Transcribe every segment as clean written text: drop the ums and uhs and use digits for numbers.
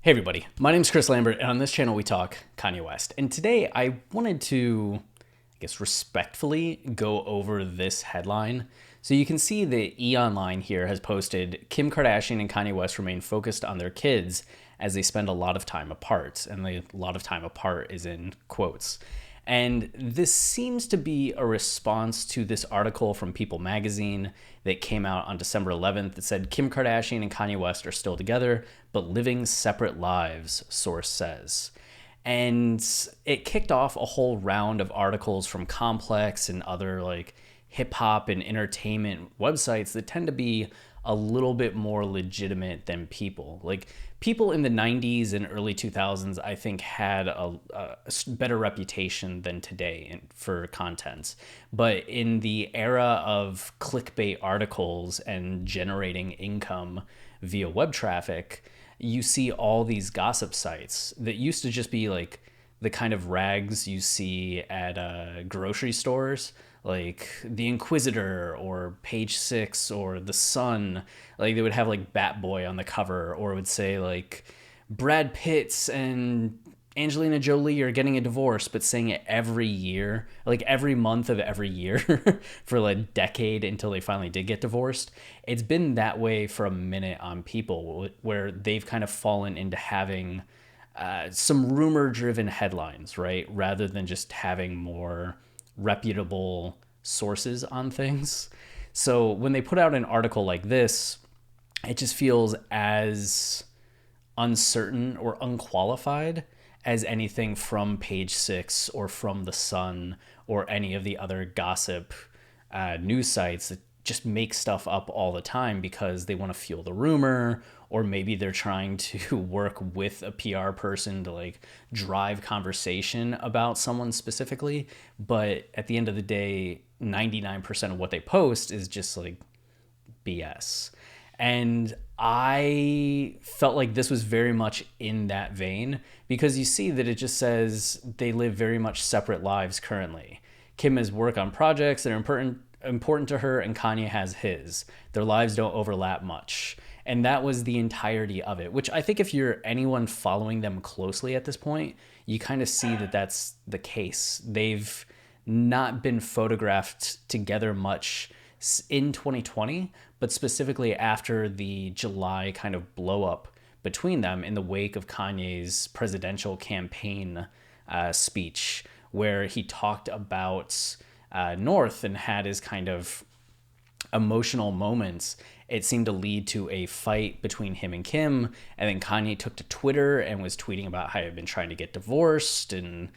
Hey everybody, my name is Chris Lambert, and on this channel we talk Kanye West. And today I wanted to, respectfully go over this headline. So you can see that E! Online here has posted, Kim Kardashian and Kanye West remain focused on their kids as they spend a lot of time apart. And a lot of time apart is in quotes. And this seems to be a response to this article from People magazine that came out on December 11th that said Kim Kardashian and Kanye West are still together, but living separate lives, source says. And it kicked off a whole round of articles from Complex and other hip hop and entertainment websites that tend to be a little bit more legitimate than People. People in the 90s and early 2000s, I think, had a better reputation than today for content. But in the era of clickbait articles and generating income via web traffic, you see all these gossip sites that used to just be the kind of rags you see at grocery stores, like The Inquisitor or Page Six or The Sun. They would have Bat Boy on the cover, or it would say Brad Pitt's and Angelina Jolie are getting a divorce, but saying it every year, every month of every year for a decade until they finally did get divorced. It's been that way for a minute on People, where they've kind of fallen into having some rumor-driven headlines, right? Rather than just having more reputable sources on things. So when they put out an article like this, it just feels as uncertain or unqualified as anything from Page Six or from The Sun or any of the other gossip news sites that just make stuff up all the time because they want to fuel the rumor, or maybe they're trying to work with a PR person to drive conversation about someone specifically. But at the end of the day, 99% of what they post is just BS. And I felt like this was very much in that vein, because you see that it just says they live very much separate lives currently. Kim has work on projects that are important to her, and Kanye has his. Their lives don't overlap much. And that was the entirety of it, which I think if you're anyone following them closely at this point, you kind of see that that's the case. They've not been photographed together much in 2020, but specifically after the July kind of blow up between them in the wake of Kanye's presidential campaign speech, where he talked about North and had his kind of emotional moments. It seemed to lead to a fight between him and Kim, and then Kanye took to Twitter and was tweeting about how he'd been trying to get divorced, and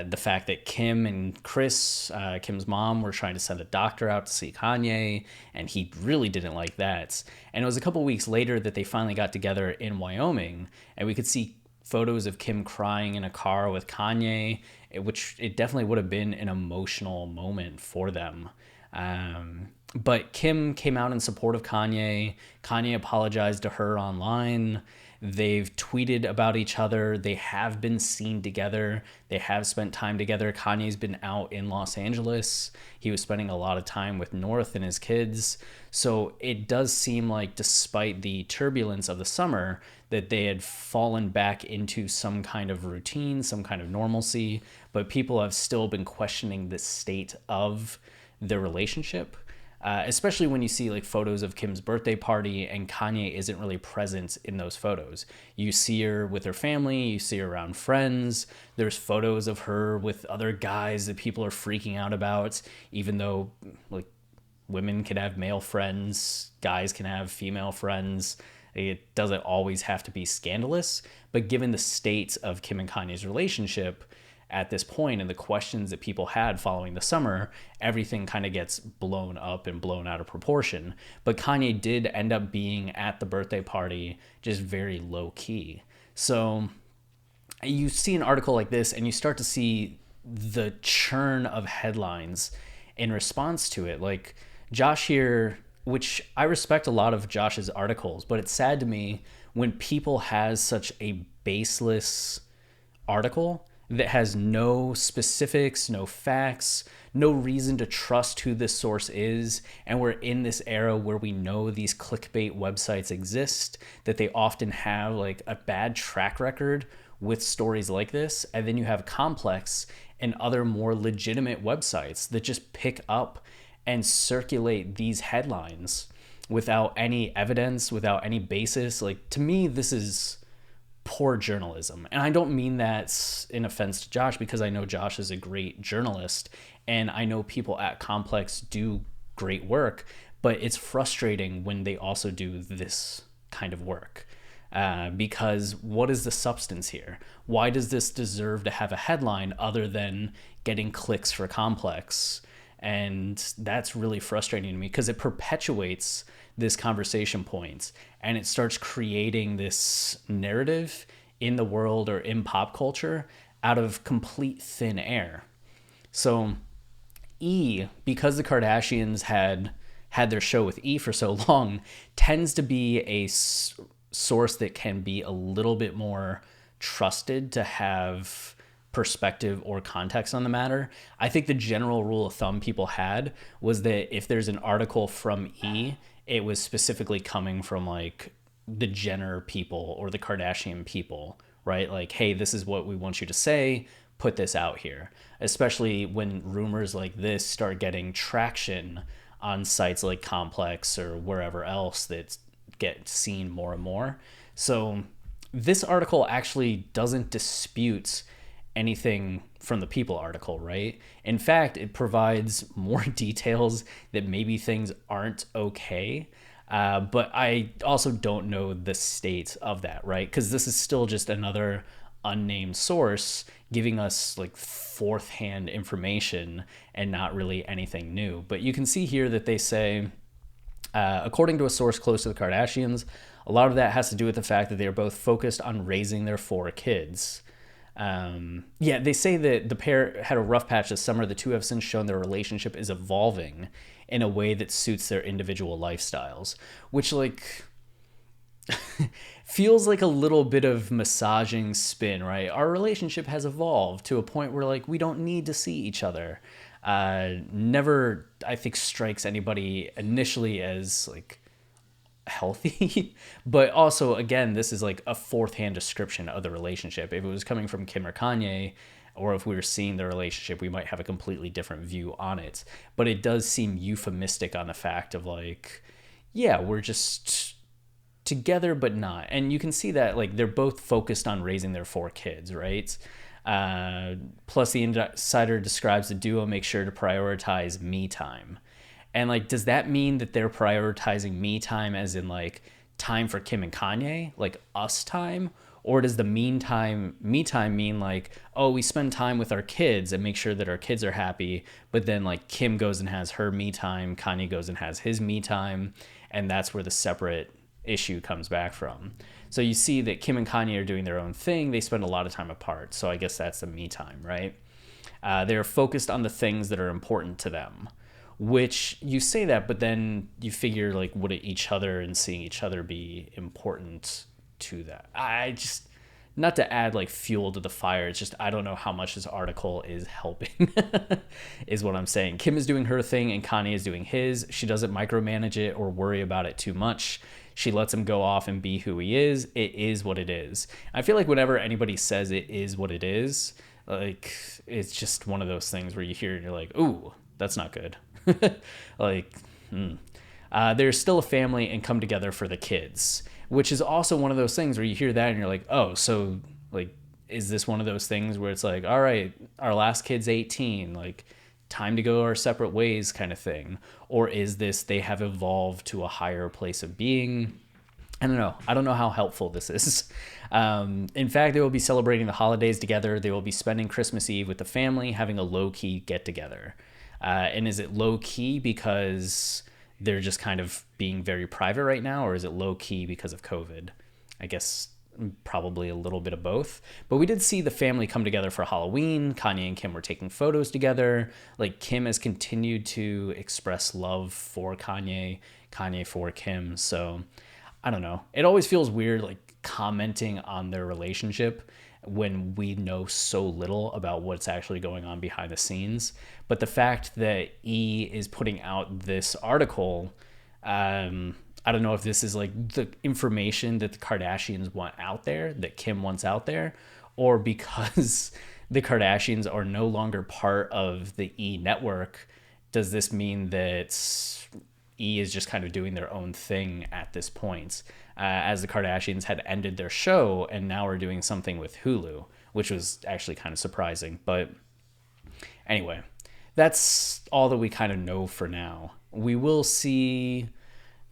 the fact that Kim and Chris, Kim's mom, were trying to send a doctor out to see Kanye, and he really didn't like that. And it was a couple weeks later that they finally got together in Wyoming, and we could see photos of Kim crying in a car with Kanye, which it definitely would have been an emotional moment for them. But Kim came out in support of Kanye. Kanye apologized to her online. They've tweeted about each other. They have been seen together. They have spent time together. Kanye's been out in Los Angeles. He was spending a lot of time with North and his kids. So it does seem like, despite the turbulence of the summer, that they had fallen back into some kind of routine, some kind of normalcy. But people have still been questioning the state of their relationship. Especially when you see photos of Kim's birthday party and Kanye isn't really present in those photos. You see her with her family, you see her around friends. There's photos of her with other guys that people are freaking out about, even though women can have male friends, guys can have female friends. It doesn't always have to be scandalous, but given the state of Kim and Kanye's relationship at this point and the questions that people had following the summer, everything kind of gets blown up and blown out of proportion. But Kanye did end up being at the birthday party just very low key. So you see an article like this and you start to see the churn of headlines in response to it. Josh here, which I respect a lot of Josh's articles, but it's sad to me when People has such a baseless article that has no specifics, no facts, no reason to trust who this source is. And we're in this era where we know these clickbait websites exist, that they often have like a bad track record with stories like this. And then you have Complex and other more legitimate websites that just pick up and circulate these headlines without any evidence, without any basis. Like, to me, this is poor journalism. And I don't mean that in offense to Josh, because I know Josh is a great journalist and I know people at Complex do great work, but it's frustrating when they also do this kind of work. Because what is the substance here? Why does this deserve to have a headline other than getting clicks for Complex? And that's really frustrating to me because it perpetuates this conversation point and it starts creating this narrative in the world or in pop culture out of complete thin air. So E, because the Kardashians had their show with E for so long, tends to be a source that can be a little bit more trusted to have perspective or context on the matter. I think the general rule of thumb people had was that if there's an article from E, it was specifically coming from like the Jenner people or the Kardashian people, right? Like, hey, this is what we want you to say, put this out here. Especially when rumors like this start getting traction on sites like Complex or wherever else that get seen more and more. So this article actually doesn't dispute anything from the People article, right? In fact, it provides more details that maybe things aren't okay. But I also don't know the state of that, right? Because this is still just another unnamed source giving us like fourth hand information and not really anything new. But you can see here that they say, according to a source close to the Kardashians, a lot of that has to do with the fact that they are both focused on raising their 4 kids. They say that the pair had a rough patch this summer. The two have since shown their relationship is evolving in a way that suits their individual lifestyles, which like feels like a little bit of massaging spin, right? Our relationship has evolved to a point where like we don't need to see each other. Never, I think, strikes anybody initially as like healthy, but also again, this is like a fourth hand description of the relationship. If it was coming from Kim or Kanye, or if we were seeing the relationship, we might have a completely different view on it. But it does seem euphemistic on the fact of like, yeah, we're just together but not. And you can see that like they're both focused on raising their 4 kids, right? Plus the insider describes the duo make sure to prioritize me time. And like, does that mean that they're prioritizing me time as in like time for Kim and Kanye, like us time? Or does the me time mean like, oh, we spend time with our kids and make sure that our kids are happy, but then like Kim goes and has her me time, Kanye goes and has his me time, and that's where the separate issue comes back from. So you see that Kim and Kanye are doing their own thing. They spend a lot of time apart. So I guess that's the me time, right? They're focused on the things that are important to them, which you say that, but then you figure like, would each other and seeing each other be important to that? I just, not to add like fuel to the fire, it's just I don't know how much this article is helping is what I'm saying. Kim is doing her thing and Kanye is doing his. She doesn't micromanage it or worry about it too much. She lets him go off and be who he is. It is what it is. I feel like whenever anybody says it is what it is, like it's just one of those things where you hear it and you're like, ooh, that's not good. Like, they're still a family and come together for the kids, which is also one of those things where you hear that and you're like, oh, so like, is this one of those things where it's like, all right, our last kid's 18, like time to go our separate ways kind of thing? Or is this they have evolved to a higher place of being? I don't know. I don't know how helpful this is. In fact, they will be celebrating the holidays together. They will be spending Christmas Eve with the family, having a low-key get-together. And is it low-key because they're just kind of being very private right now, or is it low-key because of COVID? I guess probably a little bit of both. But we did see the family come together for Halloween. Kanye and Kim were taking photos together. Like, Kim has continued to express love for Kanye, Kanye for Kim. So I don't know. It always feels weird, like commenting on their relationship when we know so little about what's actually going on behind the scenes. But the fact that E is putting out this article, I don't know if this is like the information that the Kardashians want out there, that Kim wants out there, or because the Kardashians are no longer part of the E network, does this mean that E is just kind of doing their own thing at this point, as the Kardashians had ended their show and now are doing something with Hulu, which was actually kind of surprising. But anyway, that's all that we kind of know for now. We will see,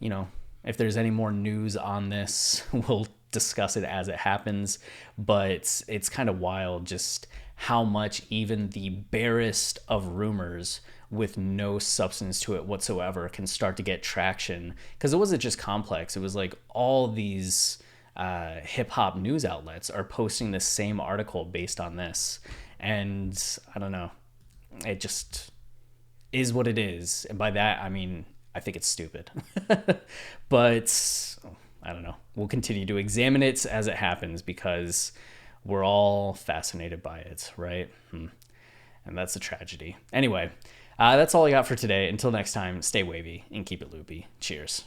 if there's any more news on this, we'll discuss it as it happens. But it's kind of wild just how much even the barest of rumors with no substance to it whatsoever can start to get traction. Because it wasn't just Complex, it was like all these hip hop news outlets are posting the same article based on this. And I don't know, it just is what it is. And by that, I mean, I think it's stupid. But I don't know. We'll continue to examine it as it happens because we're all fascinated by it, right? And that's a tragedy. Anyway, that's all I got for today. Until next time, stay wavy and keep it loopy. Cheers.